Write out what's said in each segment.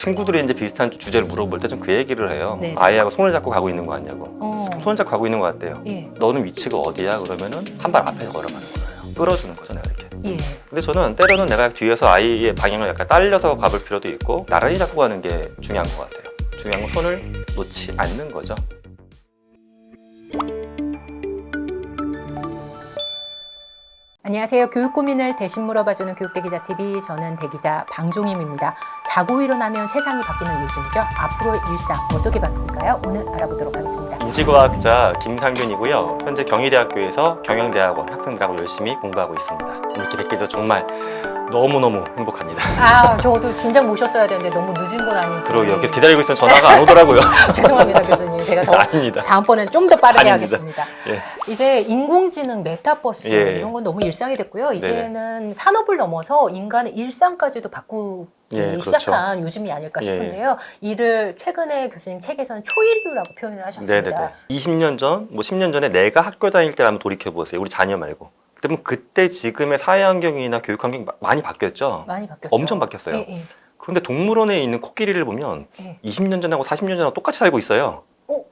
친구들이 이제 비슷한 주제를 물어볼 때 좀 그 얘기를 해요. 네. 아이하고 손을 잡고 가고 있는 거 같냐고. 어. 손을 잡고 가고 있는 거 같대요. 예. 너는 위치가 어디야? 그러면은 한 발 앞에 걸어가는 거예요. 끌어주는 거잖아요, 이렇게. 예. 근데 저는 때로는 내가 뒤에서 아이의 방향을 약간 딸려서 가볼 필요도 있고 나란히 잡고 가는 게 중요한 것 같아요. 중요한 건 손을 놓지 않는 거죠. 안녕하세요. 교육 고민을 대신 물어봐주는 교육대기자TV, 저는 대기자 방종임입니다. 자고 일어나면 세상이 바뀌는 요즘이죠. 앞으로의 일상 어떻게 바뀔까요? 오늘 알아보도록 하겠습니다. 인지과학자 김상균이고요. 현재 경희대학교에서 경영대학원 학생들하고 열심히 공부하고 있습니다. 이렇게 뵙게 돼서 정말 너무너무 행복합니다. 아, 저도 진작 모셨어야 되는데 너무 늦은 건 아닌지. 그러게요. 이렇게 기다리고 있으면 전화가 안 오더라고요. 죄송합니다, 교수님. 제가 더 아닙니다. 다음번엔 좀 더 빠르게 아닙니다. 하겠습니다. 예. 이제 인공지능, 메타버스 예. 이런 건 너무 일상이 됐고요. 이제는 산업을 넘어서 인간의 일상까지도 바꾸기 예, 그렇죠. 시작한 요즘이 아닐까 싶은데요. 이를 최근에 교수님 책에서는 초일류라고 표현을 하셨습니다. 네네네. 20년 전, 뭐 10년 전에 내가 학교 다닐 때를 한번 돌이켜보세요. 우리 자녀 말고. 그러면 그때 지금의 사회 환경이나 교육 환경이 많이 바뀌었죠? 많이 바뀌었죠. 엄청 바뀌었어요. 예, 예. 그런데 동물원에 있는 코끼리를 보면 예. 20년 전하고 40년 전하고 똑같이 살고 있어요.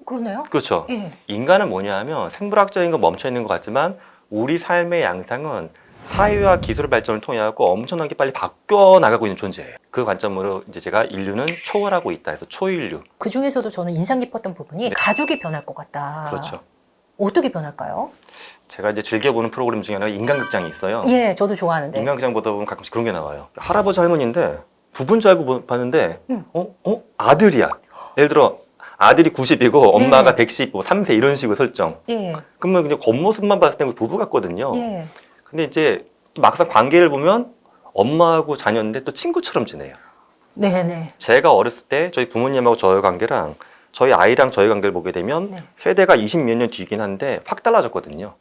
그러네요. 그렇죠. 예. 인간은 뭐냐 하면 생물학적인 건 멈춰 있는 것 같지만 우리 삶의 양상은 사회와 기술의 발전을 통해 갖고 엄청나게 빨리 바뀌어 나가고 있는 존재예요. 그 관점으로 이제 제가 인류는 초월하고 있다 해서 초인류. 그 중에서도 저는 인상 깊었던 부분이 가족이 변할 것 같다. 그렇죠. 어떻게 변할까요? 제가 이제 즐겨보는 프로그램 중에 하나가 인간극장이 있어요. 예, 저도 좋아하는데. 인간극장 보다 보면 가끔씩 그런 게 나와요. 할아버지 할머니인데 부부인 줄 알고 봤는데 아들이야. 예를 들어 아들이 90이고 엄마가 110, 뭐 3세 이런 식으로 설정. 예. 그러면 그냥 겉모습만 봤을 때는 부부 같거든요. 예. 근데 이제 막상 관계를 보면 엄마하고 자녀인데 또 친구처럼 지내요. 네네. 제가 어렸을 때 저희 부모님하고 저의 관계랑 저희 아이랑 저의 관계를 보게 되면 네. 세대가 20몇 년 뒤긴 한데 확 달라졌거든요.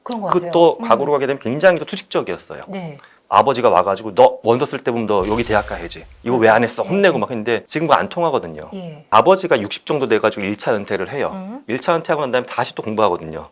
그런 것 같아요. 그것도 과거로 가게 되면 굉장히 또 투식적이었어요. 네. 아버지가 와가지고 너 원서 쓸 때 보면 너 여기 대학 가야지. 이거 왜 안 했어? 혼내고 막 했는데 지금 그거 안 통하거든요. 예. 아버지가 60 정도 돼가지고 1차 은퇴를 해요. 음. 1차 은퇴하고 난 다음에 다시 또 공부하거든요.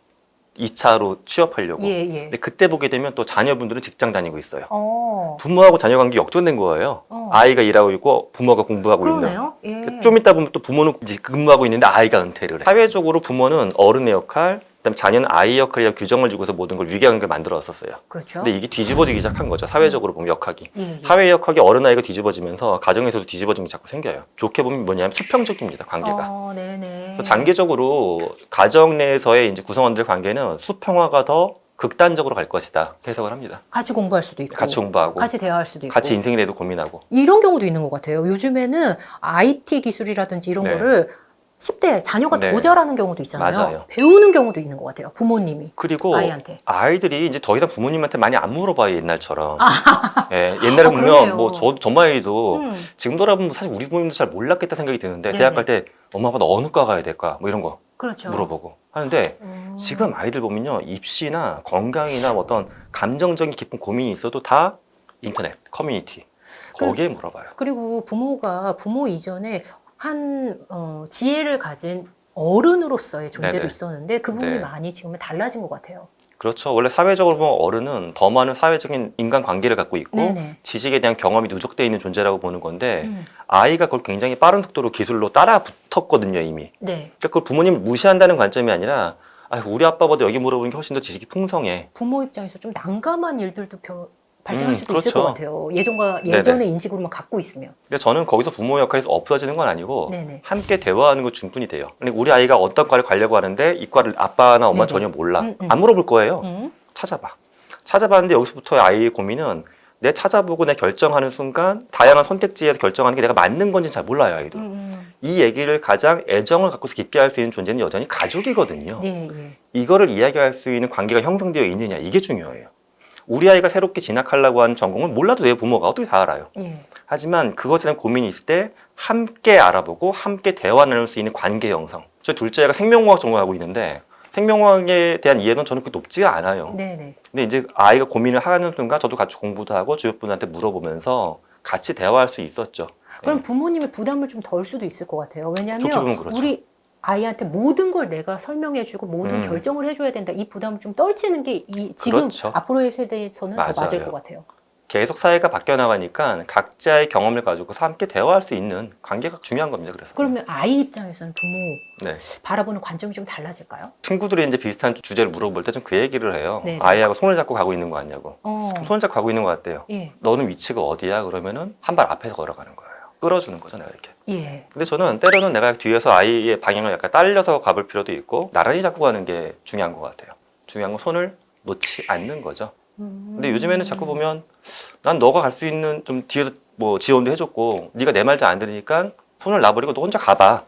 2차로 취업하려고. 예, 예. 근데 그때 보게 되면 또 자녀분들은 직장 다니고 있어요. 어. 부모하고 자녀 관계 역전된 거예요. 아이가 일하고 있고 부모가 공부하고 있는. 그러네요. 예. 좀 이따 보면 또 부모는 이제 근무하고 있는데 아이가 은퇴를 해. 사회적으로 부모는 어른의 역할, 그다음에 자녀는 아이 역할이라 규정을 주고서 모든 걸 위계관계를 만들었었어요. 그렇죠. 근데 이게 뒤집어지기 시작한 거죠. 사회적으로 보면 역학이. 예, 예. 사회 역학이 어른 아이가 뒤집어지면서 가정에서도 뒤집어지는 게 자꾸 생겨요. 좋게 보면 뭐냐면 수평적입니다. 관계가. 네네. 그래서 장기적으로 가정 내에서의 이제 구성원들 관계는 수평화가 더 극단적으로 갈 것이다 해석을 합니다. 같이 공부할 수도 있고. 같이 공부하고 같이 대화할 수도 있고. 같이 인생에 대해서 고민하고. 이런 경우도 있는 것 같아요. 요즘에는 IT 기술이라든지 이런 네. 거를 10대 자녀가 네. 더 잘하는 경우도 있잖아요. 맞아요. 배우는 경우도 있는 것 같아요. 부모님이. 그리고 아이한테. 아이들이 이제 더 이상 부모님한테 많이 안 물어봐요, 옛날처럼. 예, 옛날에 보면 그러네요. 뭐 저마이도 음. 지금 돌아보면 사실 우리 부모님도 잘 몰랐겠다 생각이 드는데 네네. 대학 갈 때 엄마 아빠 너 어느 과 가야 될까 뭐 이런 거 그렇죠. 물어보고 하는데 지금 아이들 보면요 입시나 건강이나 뭐 어떤 감정적인 깊은 고민이 있어도 다 인터넷 커뮤니티 거기에 물어봐요. 그리고 부모가 부모 이전에 한 지혜를 가진 어른으로서의 존재도 네네. 있었는데 그 부분이 네. 많이 지금은 달라진 것 같아요. 그렇죠. 원래 사회적으로 보면 어른은 더 많은 사회적인 인간 관계를 갖고 있고 네네. 지식에 대한 경험이 누적되어 있는 존재라고 보는 건데 음. 아이가 그걸 굉장히 빠른 속도로 기술로 따라 붙었거든요 이미. 네. 그러니까 그걸 부모님을 무시한다는 관점이 아니라 우리 아빠보다 여기 물어보는 게 훨씬 더 지식이 풍성해. 부모 입장에서 좀 난감한 일들도 발생할 수도 있을 그렇죠. 것 같아요. 예전의 인식으로만 갖고 있으면. 근데 저는 거기서 부모 역할에서 없어지는 건 아니고 네네. 함께 대화하는 것 중뿐이 돼요. 근데 우리 아이가 어떤 과를 가려고 하는데 이 과를 아빠나 엄마 네네. 전혀 몰라. 음. 안 물어볼 거예요. 음. 찾아봐. 찾아봤는데 여기서부터 아이의 고민은 내 찾아보고 내 결정하는 순간 다양한 선택지에서 결정하는 게 내가 맞는 건지 잘 몰라요 아이도. 이 얘기를 가장 애정을 갖고서 깊게 할 수 있는 존재는 여전히 가족이거든요. 네, 예. 이거를 이야기할 수 있는 관계가 형성되어 있느냐 이게 중요해요. 우리 아이가 새롭게 진학하려고 하는 전공을 몰라도 내 부모가 어떻게 다 알아요. 예. 하지만 그것에 대한 고민이 있을 때 함께 알아보고 함께 대화 나눌 수 있는 관계 형성. 저 둘째 아이가 생명공학 전공하고 있는데 생명공학에 대한 이해는 저는 그렇게 높지가 않아요. 네네. 근데 이제 아이가 고민을 하는 순간 저도 같이 공부도 하고 주변 분한테 물어보면서 같이 대화할 수 있었죠. 그럼 부모님의 부담을 좀 덜 수도 있을 것 같아요. 좋게 왜냐하면 보면 그렇죠. 우리 아이한테 모든 걸 내가 설명해주고 모든 결정을 해줘야 된다. 이 부담을 좀 떨치는 게 지금 그렇죠. 앞으로의 세대에서는 더 맞을 맞아요. 것 같아요. 계속 사회가 바뀌어 나가니까 각자의 경험을 가지고서 함께 대화할 수 있는 관계가 중요한 겁니다. 그래서 그러면 아이 입장에서는 부모 네. 바라보는 관점이 좀 달라질까요? 친구들이 이제 비슷한 주제를 물어볼 때 좀 그 얘기를 해요. 네. 아이하고 손을 잡고 가고 있는 거 같냐고. 어. 손을 잡고 가고 있는 거 같대요. 예. 너는 위치가 어디야? 그러면은 한 발 앞에서 걸어가는 거예요. 끌어주는 거죠, 내가 이렇게. 예. 근데 저는 때로는 내가 뒤에서 아이의 방향을 약간 딸려서 가볼 필요도 있고 나란히 잡고 가는 게 중요한 것 같아요. 중요한 건 손을 놓지 않는 거죠. 근데 요즘에는 자꾸 보면 난 너가 갈 수 있는 좀 뒤에서 뭐 지원도 해줬고 네가 내 말 잘 안 들으니까 손을 놔버리고 너 혼자 가봐.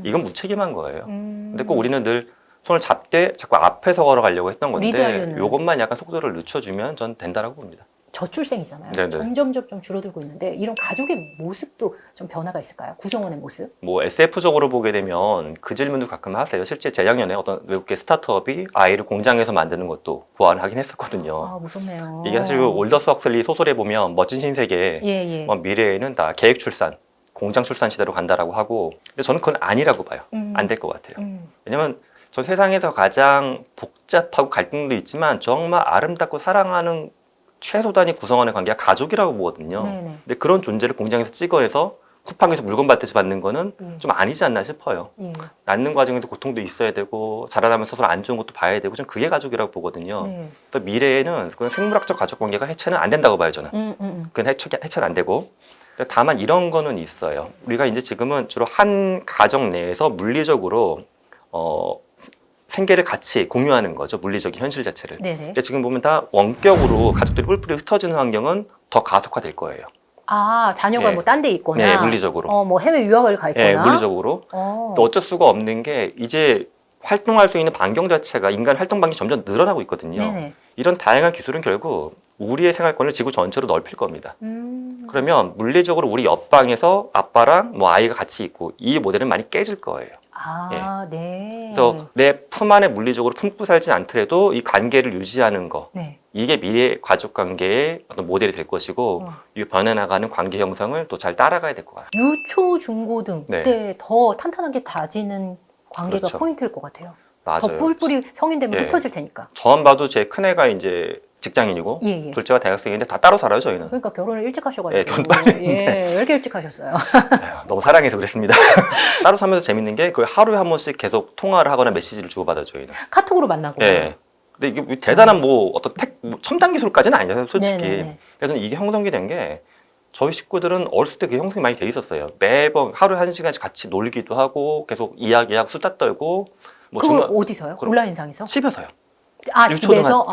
이건 무책임한 거예요. 근데 꼭 우리는 늘 손을 잡되 자꾸 앞에서 걸어가려고 했던 건데 리드하려는. 이것만 약간 속도를 늦춰주면 전 된다라고 봅니다. 저출생이잖아요. 네네. 점점 좀 줄어들고 있는데 이런 가족의 모습도 좀 변화가 있을까요? 구성원의 모습? 뭐 SF적으로 보게 되면 그 질문도 가끔 하세요. 실제 재작년에 어떤 외국계 스타트업이 아이를 공장에서 만드는 것도 고안하긴 했었거든요. 아, 무섭네요. 이게 사실 올더스 헉슬리 소설에 보면 멋진 신세계 예. 미래에는 다 계획 출산, 공장 출산 시대로 간다라고 하고 근데 저는 그건 아니라고 봐요. 안 될 것 같아요. 왜냐면 전 세상에서 가장 복잡하고 갈등도 있지만 정말 아름답고 사랑하는 최소 단위 구성원의 관계가 가족이라고 보거든요. 네네. 근데 그런 존재를 공장에서 찍어내서 쿠팡에서 물건 받듯이 받는 거는 예. 좀 아니지 않나 싶어요. 예. 낳는 과정에도 고통도 있어야 되고 자라나면서 서로 안 좋은 것도 봐야 되고 좀 그게 가족이라고 보거든요. 네. 또 미래에는 그건 생물학적 가족 관계가 해체는 안 된다고 봐요, 저는. 그건 해체는 안 되고. 다만 이런 거는 있어요. 우리가 이제 지금은 주로 한 가정 내에서 물리적으로 생계를 같이 공유하는 거죠. 물리적인 현실 자체를. 네네. 근데 지금 보면 다 원격으로 가족들이 뿔뿔이 흩어지는 환경은 더 가속화될 거예요. 아, 자녀가 예. 뭐 딴 데 있거나. 네, 물리적으로. 뭐 해외 유학을 가 있거나. 네, 물리적으로. 어. 또 어쩔 수가 없는 게 이제 활동할 수 있는 반경 자체가 인간 활동 반경이 점점 늘어나고 있거든요. 네네. 이런 다양한 기술은 결국 우리의 생활권을 지구 전체로 넓힐 겁니다. 그러면 물리적으로 우리 옆방에서 아빠랑 뭐 아이가 같이 있고 이 모델은 많이 깨질 거예요. 아, 네. 그래서 내 품 안에 물리적으로 품고 살진 않더라도 이 관계를 유지하는 거 네. 이게 미래 가족 관계의 어떤 모델이 될 것이고 이 변해나가는 관계 형성을 또 잘 따라가야 될 것 같아요. 유초, 중고등 네. 때 더 탄탄하게 다지는 관계가 그렇죠. 포인트일 것 같아요. 맞아요. 더 뿔뿔이 성인 되면 예. 흩어질 테니까. 저만 봐도 제 큰애가 이제 직장인이고 예. 둘째가 대학생인데 다 따로 살아요, 저희는. 그러니까 결혼을 일찍 하셔가지고. 예, 결혼 빨리 왜 이렇게 일찍 하셨어요? 에휴, 너무 사랑해서 그랬습니다. 따로 살면서 재밌는 게 거의 하루에 한 번씩 계속 통화를 하거나 메시지를 주고받아요, 저희는. 카톡으로 만나고. 예. 근데 이게 대단한 뭐 어떤 뭐 첨단 기술까지는 아니잖아요, 솔직히. 네네네. 그래서 이게 형성이 된 게 저희 식구들은 어렸을 때 그게 형성이 많이 돼 있었어요. 매번 하루에 1시간씩 같이 놀기도 하고 계속 이야기하고 수다 떨고 뭐 그걸 중간- 어디서요? 그럼- 온라인상에서? 집에서요. 아, 집에서?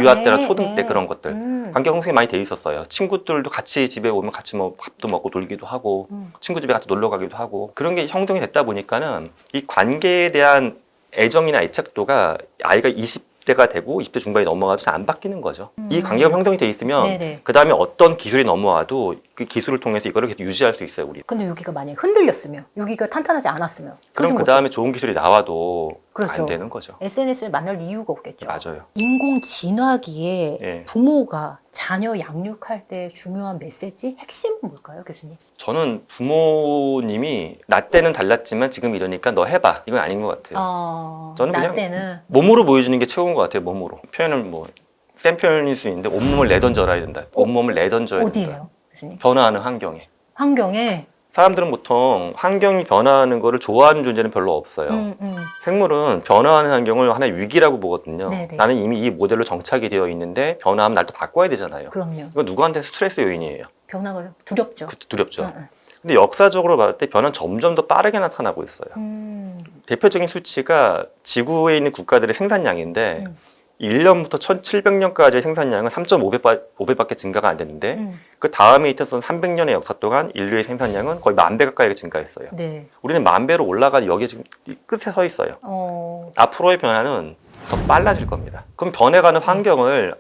유아 때나 네, 초등 때 네. 그런 것들. 관계 형성이 많이 돼 있었어요. 친구들도 같이 집에 오면 같이 뭐 밥도 먹고 놀기도 하고 친구 집에 같이 놀러 가기도 하고 그런 게 형성이 됐다 보니까는 이 관계에 대한 애정이나 애착도가 아이가 20대가 되고 20대 중반이 넘어가도 잘 안 바뀌는 거죠. 이 관계가 형성이 돼 있으면 네네. 그 다음에 어떤 기술이 넘어와도 그 기술을 통해서 이거를 계속 유지할 수 있어요, 우리. 근데 여기가 만약에 흔들렸으면, 여기가 탄탄하지 않았으면. 그럼 그 다음에 좋은 기술이 나와도 그렇죠. 안 되는 거죠. SNS를 만날 이유가 없겠죠. 맞아요. 인공지능기에 예. 부모가 자녀 양육할 때 중요한 메시지, 핵심은 뭘까요, 교수님? 저는 부모님이 나 때는 달랐지만 지금 이러니까 너 해봐. 이건 아닌 것 같아요. 저는 나 그냥 때는 몸으로 보여주는 게 최고인 것 같아요. 몸으로. 표현을 뭐 센 표현일 수 있는데 온몸을 내던져라 된다. 온몸을 내던져야 된다. 어디예요, 교수님? 변화하는 환경에. 환경에. 사람들은 보통 환경이 변화하는 거를 좋아하는 존재는 별로 없어요. 생물은 변화하는 환경을 하나의 위기라고 보거든요. 네네. 나는 이미 이 모델로 정착이 되어 있는데 변화하면 날 또 바꿔야 되잖아요. 그럼요. 이거 누구한테 스트레스 요인이에요. 변화가 두렵죠. 두렵죠. 근데 역사적으로 봤을 때 변화는 점점 더 빠르게 나타나고 있어요. 대표적인 수치가 지구에 있는 국가들의 생산량인데 1년부터 1700년까지의 생산량은 3.5배밖에 증가가 안 됐는데 그 다음에 있었던 300년의 역사 동안 인류의 생산량은 거의 10,000배 가까이 증가했어요. 네. 우리는 10,000배로 올라가는 여기 지금 이 끝에 서 있어요. 앞으로의 변화는 더 빨라질 겁니다. 그럼 변해가는 환경을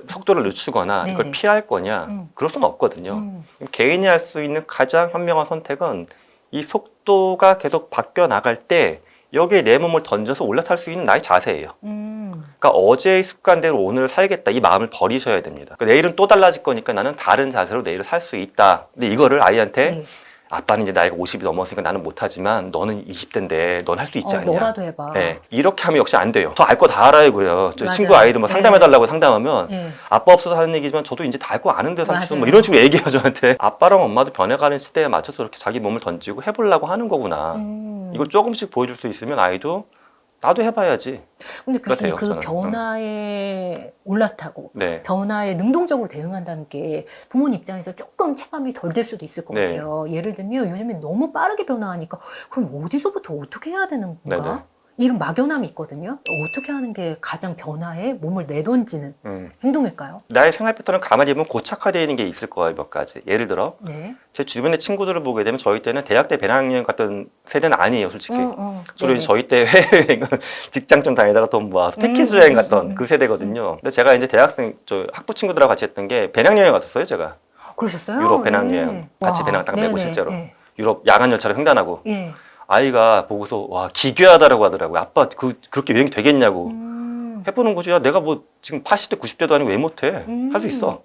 속도를 늦추거나 이걸 네네. 피할 거냐? 그럴 수는 없거든요. 개인이 할 수 있는 가장 현명한 선택은 이 속도가 계속 바뀌어 나갈 때 여기에 내 몸을 던져서 올라탈 수 있는 나의 자세예요. 그러니까 어제의 습관대로 오늘을 살겠다 이 마음을 버리셔야 됩니다. 그러니까 내일은 또 달라질 거니까 나는 다른 자세로 내일을 살 수 있다. 근데 이거를 아이한테 네. 아빠는 이제 나이가 50이 넘었으니까 나는 못하지만 너는 20대인데 넌 할 수 있지 않냐. 너라도 해봐. 네, 이렇게 하면 역시 안 돼요. 저 알 거 다 알아요, 그래요. 저 맞아요. 친구 아이들 뭐 네. 상담해달라고 상담하면 예. 아빠 없어서 하는 얘기지만 저도 이제 다 알 거 아는데 사실 뭐 맞아요. 이런 식으로 얘기해요 저한테. 아빠랑 엄마도 변해가는 시대에 맞춰서 이렇게 자기 몸을 던지고 해보려고 하는 거구나. 이걸 조금씩 보여줄 수 있으면 아이도 나도 해봐야지. 근데 교수님 그렇대요, 그 저는. 변화에 올라타고 네. 변화에 능동적으로 대응한다는 게 부모님 입장에서 조금 체감이 덜 될 수도 있을 것 네. 같아요. 예를 들면 요즘에 너무 빠르게 변화하니까 그럼 어디서부터 어떻게 해야 되는 건가? 네네. 이런 막연함이 있거든요. 어떻게 하는 게 가장 변화에 몸을 내던지는 행동일까요? 나의 생활 패턴을 가만히 보면 고착화되어 있는 게 있을 거예요, 몇 가지. 예를 들어 네. 제 주변의 친구들을 보게 되면 저희 때는 대학 때 배낭여행 갔던 세대는 아니에요, 솔직히. 주로 이제 저희 때 해외여행을 직장 좀 다니다가 돈 모아서 패키지 여행 갔던 그 세대거든요. 근데 제가 이제 대학생, 저 학부 친구들하고 같이 했던 게 배낭여행 갔었어요, 제가. 그러셨어요? 유럽 배낭여행. 네. 같이 와. 배낭 딱 메고 네네. 실제로. 네. 유럽 야간 열차를 횡단하고. 예. 아이가 보고서 와 기괴하다라고 하더라고요. 아빠 그렇게 여행이 되겠냐고. 해보는 거죠. 야, 내가 뭐 지금 80대 90대도 아니고 왜 못해? 할 수 있어.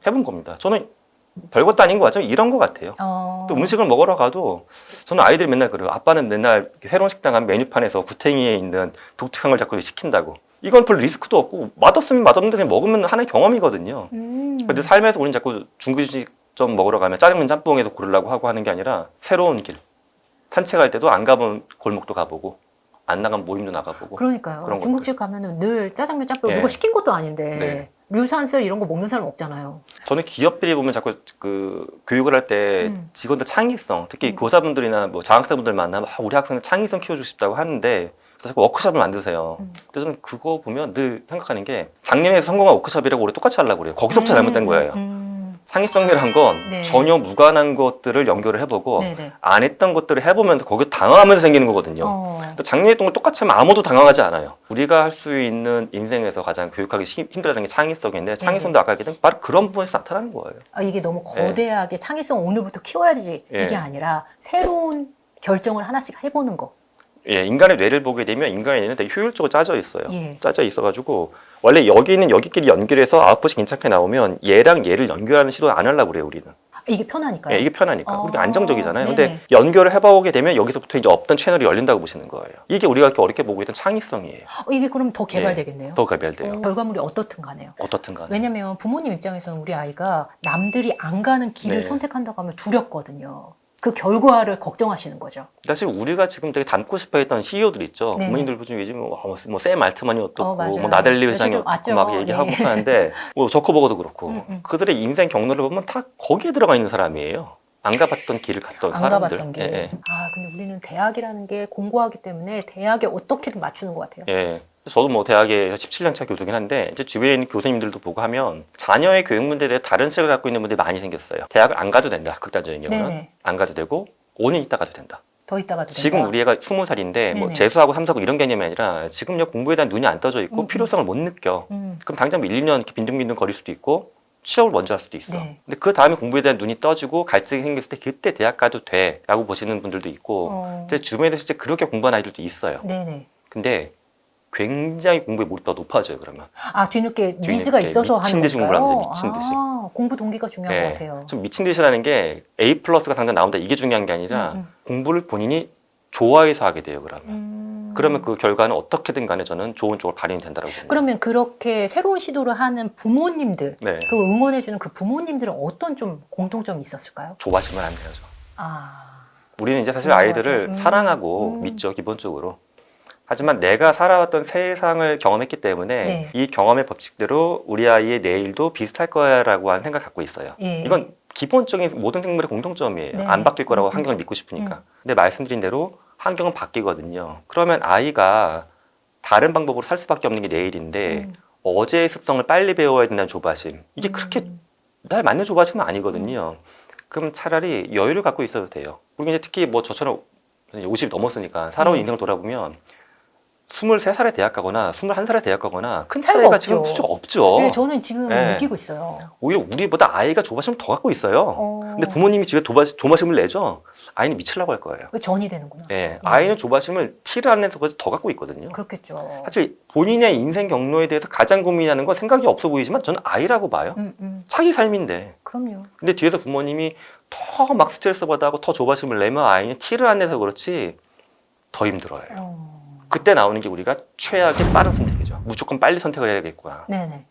해본 겁니다. 저는 별것도 아닌 것 같죠. 이런 것 같아요. 또 음식을 먹으러 가도 저는 아이들 맨날 그래요. 아빠는 맨날 새로운 식당 가면 메뉴판에서 구탱이에 있는 독특한 걸 자꾸 시킨다고. 이건 별 리스크도 없고 맛없으면 맛없는데 그냥 먹으면 하나의 경험이거든요. 근데 삶에서 우리는 자꾸 중국집 먹으러 가면 짜장면 짬뽕에서 고르려고 하고 하는 게 아니라 새로운 길. 산책할 때도 안 가본 골목도 가보고 안 나간 모임도 나가보고. 그러니까요. 그런 중국집 가면은 늘 짜장면 짬뽕 예. 누가 시킨 것도 아닌데 네. 류산슬 이런 거 먹는 사람 없잖아요. 저는 기업들이 보면 자꾸 그 교육을 할 때 직원들 창의성, 특히 교사분들이나 뭐 장학사분들 만나면 우리 학생들 창의성 키워주고 싶다고 하는데 자꾸 워크숍을 만드세요. 근데 저는 그거 보면 늘 생각하는 게 작년에 성공한 워크숍이라고 올해 똑같이 하려고 그래요. 거기서부터 잘못된 거예요. 창의성이란 건 네. 전혀 무관한 것들을 연결을 해보고 네네. 안 했던 것들을 해보면서 거기에 당황하면서 생기는 거거든요. 또 작년에 했던 걸 똑같이 하면 아무도 당황하지 않아요. 우리가 할 수 있는 인생에서 가장 교육하기 힘들다는 게 창의성인데 창의성도 아까 얘기했던 바로 그런 부분에서 나타나는 거예요. 이게 너무 거대하게 창의성 오늘부터 키워야지 예. 이게 아니라 새로운 결정을 하나씩 해보는 거. 예, 인간의 뇌를 보게 되면 인간의 뇌는 되게 효율적으로 짜져 있어요. 예. 짜져 있어가지고 원래 여기는 여기끼리 연결해서 아웃풋이 괜찮게 나오면 얘랑 얘를 연결하는 시도를 안 하려고 그래요, 우리는. 이게 편하니까요. 예, 이게 편하니까. 우리가 안정적이잖아요. 네네. 근데 연결을 해보게 되면 여기서부터 이제 없던 채널이 열린다고 보시는 거예요. 이게 우리가 이렇게 어렵게 보고 있던 창의성이에요. 이게 그럼 더 개발되겠네요. 더 개발돼요. 결과물이 어떻든 간에요. 어떻든 간에. 왜냐면 부모님 입장에서는 우리 아이가 남들이 안 가는 길을 네. 선택한다고 하면 두렵거든요. 그 결과를 걱정하시는 거죠. 사실 우리가 지금 되게 닮고 싶어했던 CEO들 있죠. 네네. 부모님들 중에 요즘 뭐샘 알트만이 어떻고 맞아요. 뭐 나델리 회장이 요즘 어떻고 왔죠. 막 얘기하고 네. 하는데 뭐 저커버거도 그렇고 그들의 인생 경로를 보면 다 거기에 들어가 있는 사람이에요. 안 가봤던 길을 갔던 안 사람들. 가봤던 길. 예, 예. 근데 우리는 대학이라는 게 공고하기 때문에 대학에 어떻게든 맞추는 것 같아요. 예. 저도 뭐 대학에 17년 차 교수긴 한데 이제 주변에 있는 교수님들도 보고 하면 자녀의 교육 문제에 대해 다른 시각을 갖고 있는 분들이 많이 생겼어요. 대학을 안 가도 된다. 극단적인 경우는. 네네. 안 가도 되고 5년 있다 가도 된다. 더 있다가도 지금 된다. 우리 애가 20살인데 뭐 네네. 재수하고 삼수하고 이런 개념이 아니라 지금 공부에 대한 눈이 안 떠져 있고 필요성을 못 느껴. 그럼 당장 1, 2년 이렇게 빈둥빈둥 거릴 수도 있고 취업을 먼저 할 수도 있어. 네. 근데 그 다음에 공부에 대한 눈이 떠지고 갈증이 생겼을 때 그때 대학 가도 돼 라고 보시는 분들도 있고 제 주변에도 실제 그렇게 공부한 아이들도 있어요. 네네. 근데 굉장히 공부의 몰입도가 높아져요. 그러면 뒤늦게 니즈가 있어서 미친 하는 듯이 걸까요? 공부를 하는데 미친 듯이. 공부 동기가 중요한 것 같아요. 좀 미친 듯이라는 게 A 플러스가 당장 나온다 이게 중요한 게 아니라 공부를 본인이 좋아해서 하게 돼요. 그러면 그 결과는 어떻게든 간에 저는 좋은 쪽으로 발현이 된다고 봅니다. 그러면 그렇게 새로운 시도를 하는 부모님들, 네. 그 응원해주는 그 부모님들은 어떤 좀 공통점이 있었을까요? 조바심을 안 해야죠. 우리는 이제 사실 그런 아이들을 것 같아요. 사랑하고 믿죠, 기본적으로. 하지만 내가 살아왔던 세상을 경험했기 때문에 네. 이 경험의 법칙대로 우리 아이의 내일도 비슷할 거야라고 하는 생각을 갖고 있어요. 예. 이건 기본적인 모든 생물의 공통점이에요. 네. 안 바뀔 거라고 환경을 믿고 싶으니까. 근데 말씀드린 대로 환경은 바뀌거든요. 그러면 아이가 다른 방법으로 살 수밖에 없는 게 내일인데 어제의 습성을 빨리 배워야 된다는 조바심. 이게 그렇게 날 맞는 조바심은 아니거든요. 그럼 차라리 여유를 갖고 있어도 돼요. 그리고 이제 특히 뭐 저처럼 50이 넘었으니까 살아온 인생을 돌아보면 23살에 대학 가거나 21살에 대학 가거나 큰 차이가 차이가 없죠. 지금 수적 없죠. 네, 저는 지금 네. 느끼고 있어요. 오히려 우리보다 아이가 조바심을 더 갖고 있어요. 근데 부모님이 집에 조바심을 내죠. 아이는 미치려고 할 거예요. 전이 되는구나. 네, 아이는 조바심을 티를 안 내서 더 갖고 있거든요. 그렇겠죠. 사실 본인의 인생 경로에 대해서 가장 고민하는 건 생각이 없어 보이지만 저는 아이라고 봐요. 자기 삶인데. 그럼요. 근데 뒤에서 부모님이 더 막 스트레스 받아하고 더 조바심을 내면 아이는 티를 안 내서 그렇지 더 힘들어요. 그때 나오는 게 우리가 최악의 빠른 선택이죠. 무조건 빨리 선택을 해야겠구나. 네네.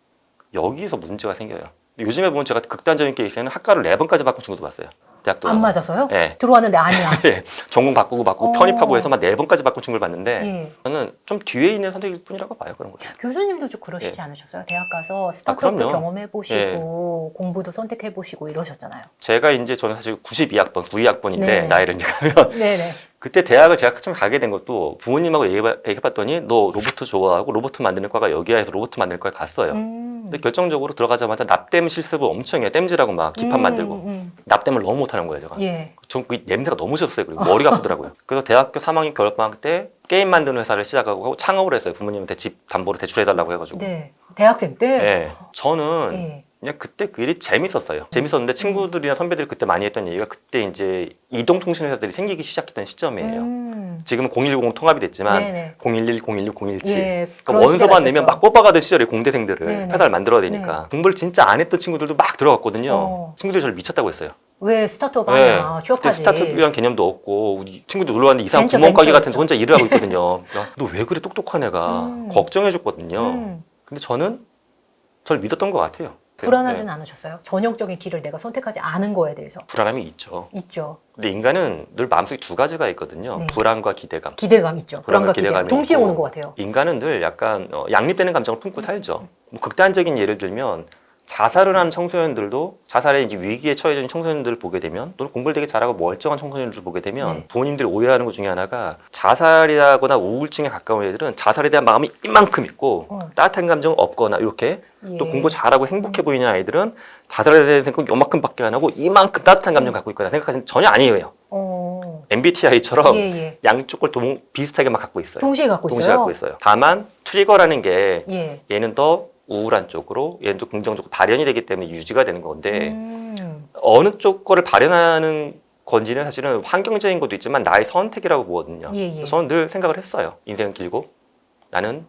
여기서 문제가 생겨요. 요즘에 보면 제가 극단적인 케이스에는 학과를 4번까지 바꾼 친구도 봤어요. 대학도 안 맞아서요? 네. 들어왔는데 아니야. 예, 전공 바꾸고 편입하고 해서 막 4번까지 바꾼 친구를 봤는데 예. 저는 좀 뒤에 있는 선택일 뿐이라고 봐요. 그런 거. 교수님도 좀 그러시지 않으셨어요? 대학 가서 스타트업도 그럼요. 경험해보시고 공부도 선택해보시고 이러셨잖아요. 제가 이제 저는 사실 92학번, 92학번인데 네네. 나이를 이제 가면 네네. 그때 대학을 제가 처음 가게 된 것도 부모님하고 얘기해봤더니 너 로봇 좋아하고 로봇 만드는 과가 여기야 해서 로봇 만드는 과에 갔어요. 근데 결정적으로 들어가자마자 납땜 실습을 엄청 해요. 땜질하고 막 기판 만들고 납땜을 너무 못하는 거예요. 제가. 예. 전 그 냄새가 너무 싫었어요. 그리고 머리가 아프더라고요. 그래서 대학교 3학년 겨울방학 때 게임 만드는 회사를 시작하고 창업을 했어요. 부모님한테 집 담보로 대출해달라고 해가지고. 네. 대학생 때? 네. 저는 예. 그냥 그때 그 일이 재밌었어요. 재밌었는데 친구들이나 선배들이 그때 많이 했던 얘기가 그때 이제 이동통신 회사들이 생기기 시작했던 시점이에요. 지금은 010 통합이 됐지만 네네. 011, 016, 017. 예. 그러니까 그런 시대가 원서만 내면 있었죠. 막 뽑아가던 시절에 공대생들을 네네. 회사를 만들어야 되니까 공부를 진짜 안 했던 친구들도 막 들어갔거든요. 친구들이 저를 미쳤다고 했어요. 왜 스타트업 네. 하냐? 그때 취업하지. 스타트업이라는 개념도 없고 우리 친구들 놀러 왔는데 이상한 벤처, 구멍가게 같은 데 벤처였죠. 혼자 일을 하고 있거든요. 너 왜 그래 똑똑한 애가 걱정해줬거든요. 근데 저는 저를 믿었던 것 같아요. 불안하진 네. 않으셨어요? 전형적인 길을 내가 선택하지 않은 거에 대해서. 불안함이 있죠. 있죠. 근데 인간은 늘 마음속에 두 가지가 있거든요. 네. 불안과 기대감. 기대감 있죠. 불안과 기대감. 기대감이 동시에 있고 오는 것 같아요. 인간은 늘 약간 양립되는 감정을 품고 살죠. 뭐 극단적인 예를 들면 자살을 하는 청소년들도 자살에 이제 위기에 처해져 있는 청소년들을 보게 되면 또는 공부를 되게 잘하고 멀쩡한 청소년들을 보게 되면 네. 부모님들이 오해하는 것 중에 하나가 자살이라거나 우울증에 가까운 애들은 자살에 대한 마음이 이만큼 있고 따뜻한 감정은 없거나 이렇게 예. 또 공부 잘하고 행복해 보이는 아이들은 자살에 대한 생각 요만큼밖에 안 하고 이만큼 따뜻한 감정 갖고 있거나 생각하시는 전혀 아니에요. MBTI처럼 예, 예. 양쪽 걸 비슷하게 막 갖고 있어요. 동시에 갖고 동시에 있어요? 갖고 있어요. 다만 트리거라는 게 예. 얘는 더 우울한 쪽으로 얘는 또 긍정적으로 발현이 되기 때문에 유지가 되는 건데 음. 어느 쪽 거를 발현하는 건지는 사실은 환경적인 것도 있지만 나의 선택이라고 보거든요. 예, 예. 그래서 저는 늘 생각을 했어요. 인생은 길고 나는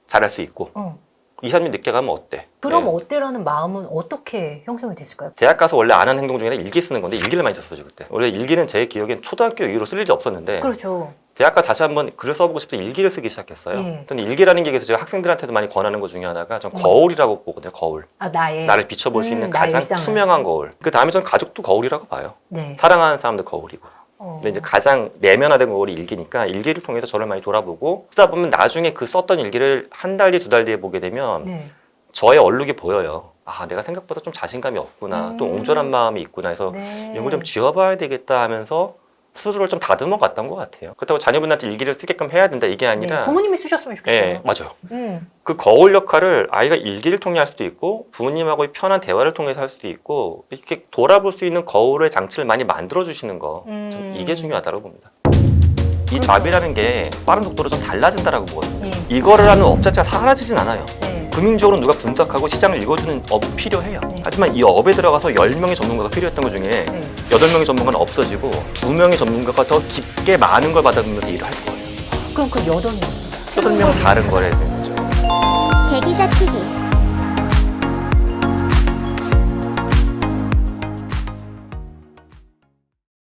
잘할 수 있고 어. 2, 3년 늦게 가면 어때? 그럼 네. 어때라는 마음은 어떻게 형성이 됐을까요? 대학 가서 원래 안 하는 행동 중에 일기 쓰는 건데 일기를 많이 썼어요 그때. 원래 일기는 제 기억엔 초등학교 이후로 쓸 일이 없었는데 그렇죠. 대학 가 다시 한번 글을 써보고 싶어서 일기를 쓰기 시작했어요. 예. 저는 일기라는 게 그래서 제가 학생들한테도 많이 권하는 것 중에 하나가 전 거울이라고 보거든요. 거울. 아, 나의. 나를 비춰볼 수 있는 나의 가장 일상을. 투명한 거울. 그 다음에 전 가족도 거울이라고 봐요. 네. 사랑하는 사람도 거울이고. 어. 근데 이제 가장 내면화된 거울이 일기니까 일기를 통해서 저를 많이 돌아보고 쓰다 보면 나중에 그 썼던 일기를 한 달 뒤, 2달 뒤에 보게 되면 네. 저의 얼룩이 보여요. 아, 내가 생각보다 좀 자신감이 없구나. 또 옹졸한 마음이 있구나 해서 네. 이런 걸 좀 지워봐야 되겠다 하면서 스스로를 좀 다듬어 갔던 것 같아요. 그렇다고 자녀분한테 일기를 쓰게끔 해야 된다 이게 아니라 네. 부모님이 쓰셨으면 좋겠어요. 예, 맞아요. 음. 그 거울 역할을 아이가 일기를 통해 할 수도 있고 부모님하고의 편한 대화를 통해서 할 수도 있고 이렇게 돌아볼 수 있는 거울의 장치를 많이 만들어 주시는 거 저는 이게 중요하다고 봅니다. 이 잡이라는 게 빠른 속도로 좀 달라진다라고 보거든요. 예. 이거를 하는 업 자체가 사라지진 않아요. 네. 금융적으로 누가 분석하고 시장을 읽어주는 업은 필요해요. 네. 하지만 이 업에 들어가서 10명의 전문가가 필요했던 것 중에 네. 8명의 전문가는 없어지고 2명의 전문가가 더 깊게 많은 걸 받아보면서 일을 할 거예요. 그럼 그 8명. 8명은 다른 거래.